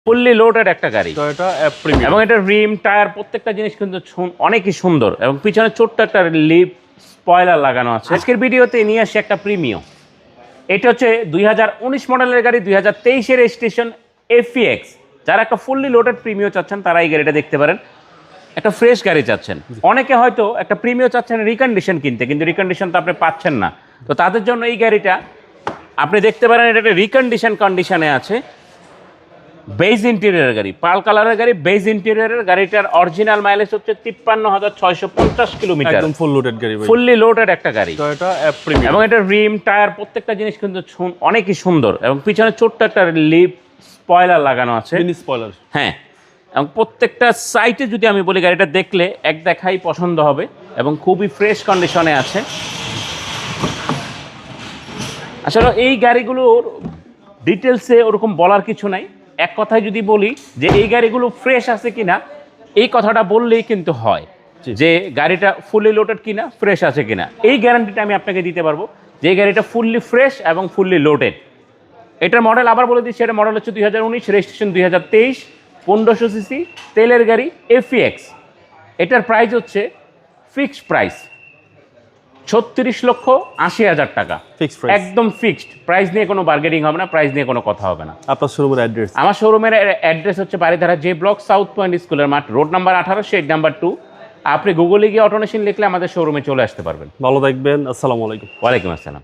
Fully loaded একটা গাড়ি Toyota premium এবং এটা রিম টায়ার প্রত্যেকটা জিনিস কিন্তু অনেকই সুন্দর এবং পিছনে ছোট্ট একটা লিপ স্পয়লার লাগানো আছে। আজকের ভিডিওতে নিয়ে আসি একটা প্রিমিয়াম। এটা হচ্ছে 2019 মডেলের গাড়ি, 2023-এর রেজিস্ট্রেশন এফিএক্স। যারা একটা ফুললি লোডেড প্রিমিয়াম চাচ্ছেন তারা এই গাড়িটা দেখতে পারেন। একটা ফ্রেশ গাড়ি চাচ্ছেন, অনেকে হয়তো একটা প্রিমিয়াম চাচ্ছেন রিকন্ডিশন কিনতে, কিন্তু রিকন্ডিশন তো আপনি পাচ্ছেন না, তো তাদের জন্য এই গাড়িটা আপনি দেখতে পারেন। এটা একটা রিকন্ডিশন কন্ডিশনে আছে, বেজ ইন্টেরিয়রের গাড়ি, পার্ল কালারের গাড়ি, বেজ ইন্টেরিয়রের গাড়িটার অরিজিনাল মাইলেজ হচ্ছে 53,650 কিলোমিটার। একদম ফুল লোডেড গাড়ি ভাই, ফুললি লোডেড একটা গাড়ি টয়োটা প্রিমিয়াম এবং এটা রিম টায়ার প্রত্যেকটা জিনিস কিন্তু অনেকই সুন্দর এবং পিছনে ছোট্ট একটা লিপ স্পয়লার লাগানো আছে। মিনি স্পয়লার, হ্যাঁ, এবং প্রত্যেকটা সাইটে যদি আমি বলি গাড়িটা দেখলে এক দেখাই পছন্দ হবে এবং খুবই ফ্রেশ কন্ডিশনে আছে। আসলে এই গাড়িগুলোর ডিটেলসে ওরকম বলার কিছু নাই, এক কথায় যদি বলি যে এই গাড়িগুলো ফ্রেশ আছে কিনা এই কথাটা বললেই কিন্তু হয় যে গাড়িটা ফুললি লোডেড কিনা, ফ্রেশ আছে কিনা। এই গ্যারান্টিটা আমি আপনাকে দিতে পারবো যে এই গাড়িটা ফুললি ফ্রেশ এবং ফুললি লোডেড। এটার মডেল আবার বলে দিচ্ছি, এটা মডেল হচ্ছে 2019, রেজিস্ট্রেশন 2023, 1500 সিসি তেলের গাড়ি এফিএক্স। এটার প্রাইস হচ্ছে ফিক্সড প্রাইস 36,80,000 টাকা, ফিক্সড প্রাইস, একদম ফিক্সড প্রাইস, নিয়ে কোনো বার্গেনিং হবে না, প্রাইস নিয়ে কোনো কথা হবে না। আপনার শোরুমের অ্যাড্রেস? আমার শোরুমের অ্যাড্রেস হচ্ছে Baridhara J block, south point স্কুলের মাঠ, রোড নাম্বার 18, শেড নাম্বার 2। আপনি গুগলে গিয়ে অটোনেশন লিখলে আমাদের শোরুমে চলে আসতে পারবেন। ভালো থাকবেন, আসসালামু আলাইকুম। ওয়ালাইকুম আসসালাম।